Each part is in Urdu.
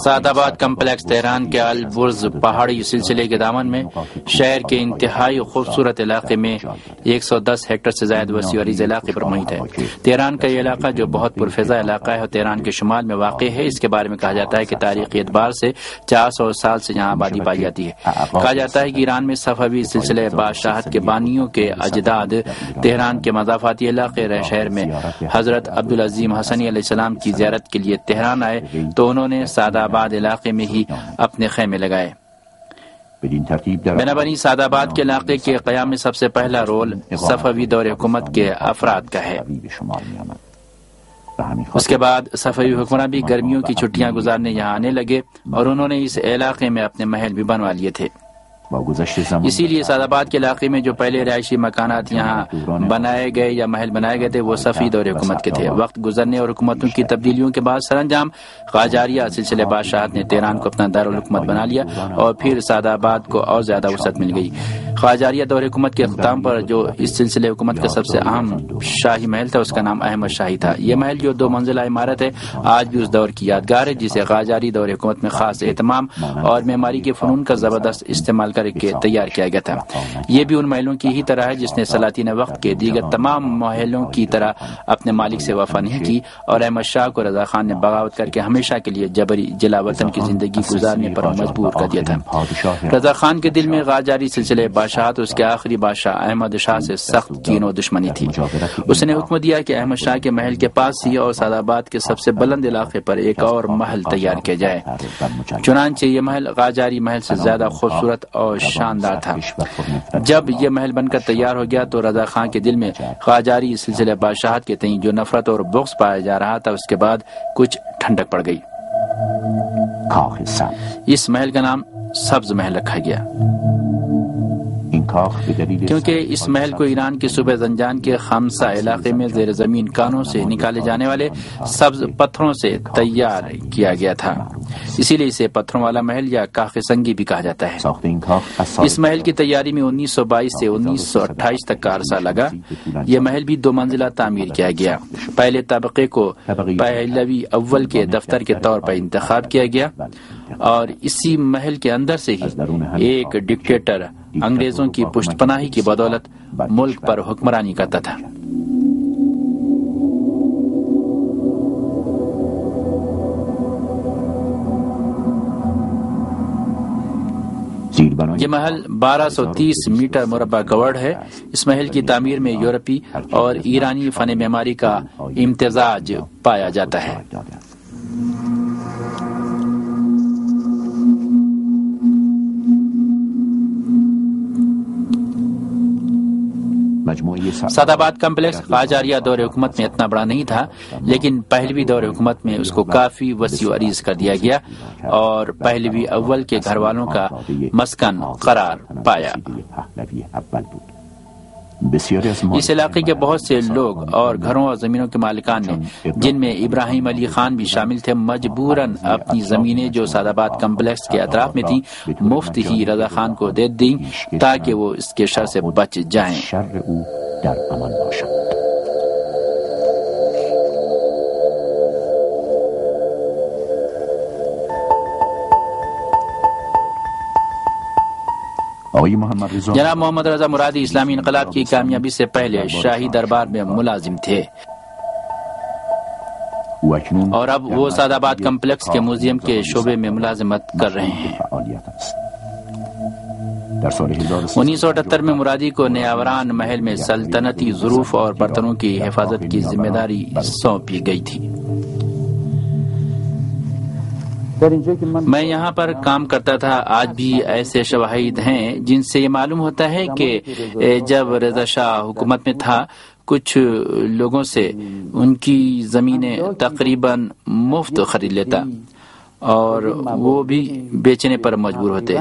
سعد آباد کمپلیکس تہران کے البرز پہاڑی سلسلے کے دامن میں شہر کے انتہائی خوبصورت علاقے میں 110 ہیکٹر سے زائد وسیع و عریض علاقے پر محیط ہے۔ تہران کا یہ علاقہ جو بہت پرفضا علاقہ ہے اور تہران کے شمال میں واقع ہے، اس کے بارے میں کہا جاتا ہے کہ تاریخی اعتبار سے 400 سال سے یہاں آبادی پائی جاتی ہے۔ کہا جاتا ہے کہ ایران میں صفوی سلسلے بادشاہت کے بانیوں کے اجداد تہران کے مضافاتی علاقے شہر میں حضرت عبدالعظیم حسنی علیہ السلام کی زیارت کے لیے تہران آئے تو انہوں نے سعد آباد علاقے میں ہی اپنے خیمے لگائے۔ بنابراین سعد آباد کے علاقے کے قیام میں سب سے پہلا رول صفوی دور حکومت کے افراد کا ہے۔ اس کے بعد صفوی حکمراں بھی گرمیوں کی چھٹیاں گزارنے یہاں آنے لگے اور انہوں نے اس علاقے میں اپنے محل بھی بنوا لیے تھے۔ اسی لیے سعد آباد کے علاقے میں جو پہلے رہائشی مکانات یہاں بنائے گئے یا محل بنائے گئے تھے وہ صفوی دور حکومت کے تھے۔ وقت گزرنے اور حکومتوں کی تبدیلیوں کے بعد سر انجام قاجاریہ سلسلے بادشاہت نے تہران کو اپنا دارالحکومت بنا لیا اور پھر سعد آباد کو اور زیادہ وسعت مل گئی۔ قاجاریہ دور حکومت کے اختتام پر جو اس سلسلے حکومت کا سب سے اہم شاہی محل تھا اس کا نام احمد شاہی تھا۔ یہ محل جو 2 منزلہ عمارت ہے آج بھی اس دور کی یادگار ہے، جسے قاجاری دور حکومت میں خاص اہتمام اور معماری کے فنون کا زبردست استعمال کر کے تیار کیا گیا تھا۔ یہ بھی ان محلوں کی ہی طرح ہے جس نے سلاطین وقت کے دیگر تمام محلوں کی طرح اپنے مالک سے وفا نہیں کی اور احمد شاہ کو رضا خان نے بغاوت کر کے ہمیشہ کے لیے جبری جلا وطن کی زندگی گزارنے پر مجبور کر دیا تھا۔ رضا خان کے دل میں قاجاری سلسلے بادشاہت اس کے آخری بادشاہ احمد شاہ سے سخت کین و دشمنی تھی۔ اس نے حکم دیا کہ احمد شاہ کے محل کے پاس ہی اور سعد آباد کے سب سے بلند علاقے پر ایک اور محل تیار کیا جائے۔ چنانچہ یہ محل قاجاری محل سے زیادہ خوبصورت اور شاندار تھا۔ جب یہ محل بن کر تیار ہو گیا تو رضا خان کے دل میں قاجاری سلسلے بادشاہت کے تئیں جو نفرت اور بغض پایا جا رہا تھا اس کے بعد کچھ ٹھنڈک پڑ گئی۔ اس محل کا نام سبز محل رکھا گیا کیونکہ اس محل کو ایران کے صوبہ زنجان کے خمسہ علاقے میں زیر زمین کانوں سے نکالے جانے والے سبز پتھروں سے تیار کیا گیا تھا، اسی لیے اسے پتھروں والا محل یا کاخ سنگی بھی کہا جاتا ہے۔ اس محل کی تیاری میں 1922 سے 1928 تک کا عرصہ لگا۔ یہ محل بھی 2 منزلہ تعمیر کیا گیا۔ پہلے طبقے کو پہلوی اول کے دفتر کے طور پر انتخاب کیا گیا اور اسی محل کے اندر سے ہی ایک ڈکٹیٹر انگریزوں کی پشت پناہی کی بدولت ملک پر حکمرانی کرتا تھا۔ یہ محل 1230 میٹر مربع گوڑ ہے۔ اس محل کی تعمیر میں یورپی اور ایرانی فن معماری کا امتزاج پایا جاتا ہے۔ سعد آباد کمپلیکس قاجاریہ دور حکومت میں اتنا بڑا نہیں تھا، لیکن پہلوی دور حکومت میں اس کو کافی وسیع و عریض کر دیا گیا اور پہلوی اول کے گھر والوں کا مسکن قرار پایا۔ اس علاقے کے بہت سے لوگ اور گھروں اور زمینوں کے مالکان نے، جن میں ابراہیم علی خان بھی شامل تھے، مجبوراً اپنی زمینیں جو سعد آباد کمپلیکس کے اطراف میں تھیں مفت ہی رضا خان کو دے دیں تاکہ وہ اس کے شر سے بچ جائیں۔ جناب محمد رضا مرادی اسلامی انقلاب کی کامیابی سے پہلے شاہی دربار میں ملازم تھے اور اب وہ سعد آباد کمپلیکس کے میوزیم کے شعبے میں ملازمت کر رہے ہیں۔ 1978 میں مرادی کو نیاوران محل میں سلطنتی ظروف اور برتنوں کی حفاظت کی ذمہ داری سونپی گئی تھی۔ میں یہاں پر کام کرتا تھا، آج بھی ایسے شواہد ہیں جن سے یہ معلوم ہوتا ہے کہ جب رضا شاہ حکومت میں تھا کچھ لوگوں سے ان کی زمینیں تقریباً مفت خرید لیتا اور وہ بھی بیچنے پر مجبور ہوتے۔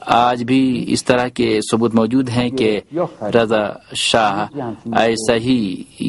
آج بھی اس طرح کے ثبوت موجود ہیں کہ رضا شاہ ایسا ہی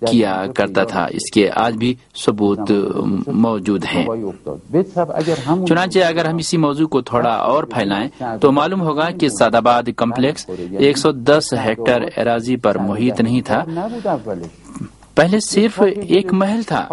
کیا کرتا تھا، اس کے آج بھی ثبوت موجود ہیں۔ چنانچہ اگر ہم اسی موضوع کو تھوڑا اور پھیلائیں تو معلوم ہوگا کہ سعد آباد کمپلیکس 110 ہیکٹر اراضی پر محیط نہیں تھا پہلے صرف ایک محل تھا،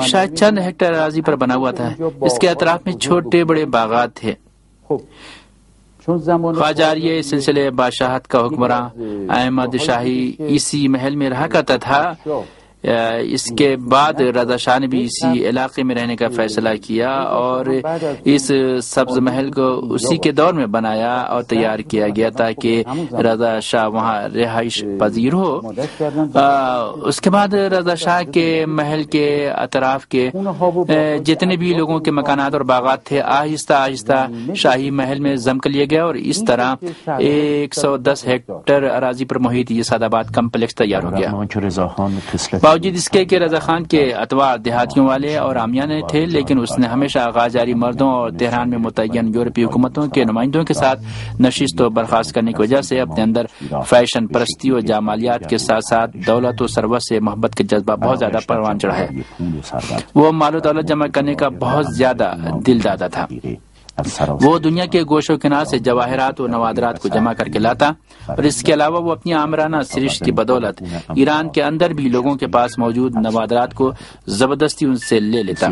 شاید چند ہیکٹر اراضی پر بنا ہوا تھا۔ اس کے اطراف میں چھوٹے بڑے باغات تھے۔ خواجاریہ سلسلے بادشاہت کا حکمراں احمد شاہی اسی محل میں رہا کرتا تھا۔ اس کے بعد رضا شاہ نے بھی اسی علاقے میں رہنے کا فیصلہ کیا اور اس سبز محل کو اسی کے دور میں بنایا اور تیار کیا گیا تاکہ رضا شاہ وہاں رہائش پذیر ہو۔ اس کے بعد رضا شاہ کے محل کے اطراف کے جتنے بھی لوگوں کے مکانات اور باغات تھے آہستہ آہستہ شاہی محل میں ضم کر لیے گئے اور اس طرح 110 ہیکٹر اراضی پر محیط یہ سعد آباد کمپلیکس تیار ہو گیا۔ باوجود اس کے کہ رضا خان کے اتوار دیہاتیوں والے اور عامیانہ تھے، لیکن اس نے ہمیشہ غاجاری مردوں اور تہران میں متعین یورپی حکومتوں کے نمائندوں کے ساتھ نشست و برخاست کرنے کی وجہ سے اپنے اندر فیشن پرستی و جمالیات کے ساتھ ساتھ دولت و ثروت سے محبت کا جذبہ بہت زیادہ پروان چڑھا ہے۔ وہ مال و دولت جمع کرنے کا بہت زیادہ دل دادا تھا۔ وہ دنیا کے گوشوں و کنار سے جواہرات و نوادرات کو جمع کر کے لاتا اور اس کے علاوہ وہ اپنی آمرانہ سرشت کی بدولت ایران کے اندر بھی لوگوں کے پاس موجود نوادرات کو زبردستی ان سے لے لیتا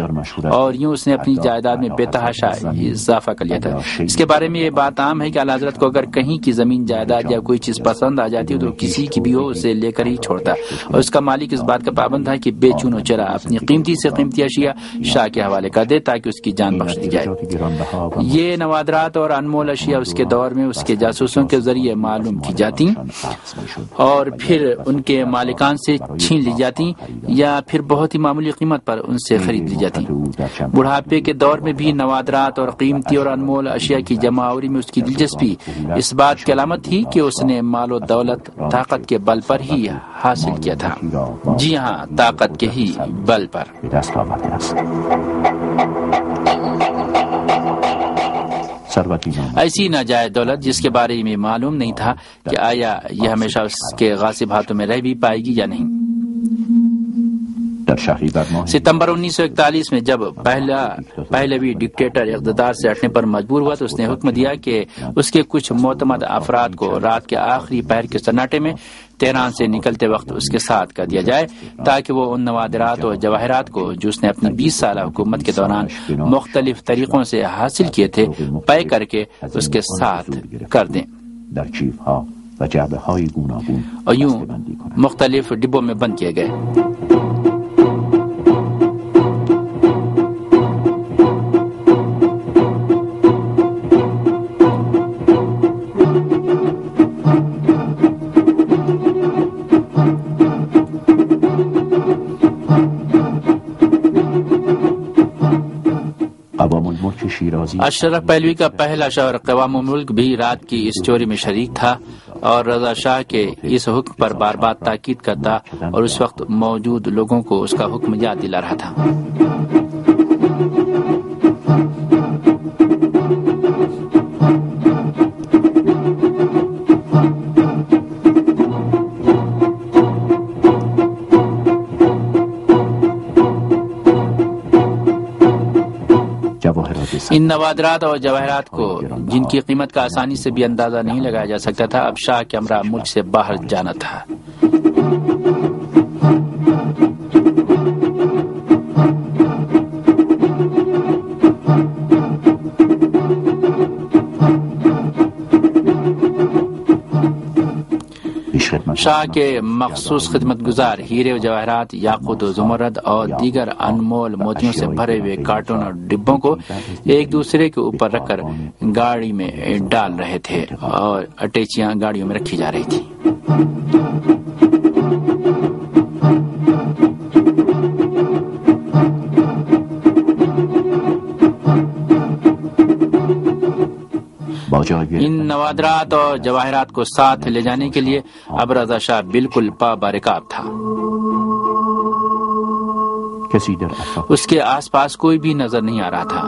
اور یوں اس نے اپنی جائیداد میں بے تحاشا اضافہ کر لیا تھا۔ اس کے بارے میں یہ بات عام ہے کہ اعلیٰ حضرت کو اگر کہیں کی زمین جائیداد یا کوئی چیز پسند آ جاتی تو کسی کی بھی ہو اسے لے کر ہی چھوڑتا اور اس کا مالک اس بات کا پابند تھا کہ بے چون و چرا اپنی قیمتی سے قیمتی اشیاء شاہ کے حوالے کر دے تاکہ اس کی جان بخش دی جائے۔ یہ نوادرات اور انمول اشیاء اس کے دور میں اس کے جاسوسوں کے ذریعے معلوم کی جاتی اور پھر ان کے مالکان سے چھین لی جاتی یا پھر بہت ہی معمولی قیمت پر ان سے خرید لی جاتی۔ بڑھاپے کے دور میں بھی نوادرات اور قیمتی اور انمول اشیاء کی جمع آوری میں اس کی دلچسپی اس بات کی علامت تھی کہ اس نے مال و دولت طاقت کے بل پر ہی حاصل کیا تھا۔ جی ہاں، طاقت کے ہی بل پر۔ ایسی ناجائز دولت جس کے بارے میں معلوم نہیں تھا کہ آیا یہ ہمیشہ اس کے غاصب ہاتھوں میں رہ بھی پائے گی یا نہیں۔ ستمبر 1941 میں جب پہلوی ڈکٹیٹر اقتدار سے ہٹنے پر مجبور ہوا تو اس نے حکم دیا کہ اس کے کچھ معتمد افراد کو رات کے آخری پہر کے سناٹے میں تہران سے نکلتے وقت اس کے ساتھ کر دیا جائے تاکہ وہ ان نوادرات اور جواہرات کو جو اس نے اپنی 20 سالہ حکومت کے دوران مختلف طریقوں سے حاصل کیے تھے پے کر کے اس کے ساتھ کر دیں اور یوں مختلف ڈبوں میں بند کیے گئے۔ اشرف پہلوی کا پہلا شوہر قوام ملک بھی رات کی اس چوری میں شریک تھا اور رضا شاہ کے اس حکم پر بار بار تاکید کرتا اور اس وقت موجود لوگوں کو اس کا حکم یاد دلا رہا تھا۔ ان نوادرات اور جواہرات کو جن کی قیمت کا آسانی سے بھی اندازہ نہیں لگایا جا سکتا تھا اب شاہ کے امرا ملک سے باہر جانا تھا۔ شاہ کے مخصوص خدمت گزار ہیرے و جواہرات، یاقوت و زمرد اور دیگر انمول موتیوں سے بھرے ہوئے کارٹون اور ڈبوں کو ایک دوسرے کے اوپر رکھ کر گاڑی میں ڈال رہے تھے اور اٹیچیاں گاڑیوں میں رکھی جا رہی تھی۔ ان نوادرات اور جواہرات کو ساتھ لے جانے کے لیے اب رضا شاہ بالکل پابرکاب تھا۔ اس کے آس پاس کوئی بھی نظر نہیں آ رہا تھا۔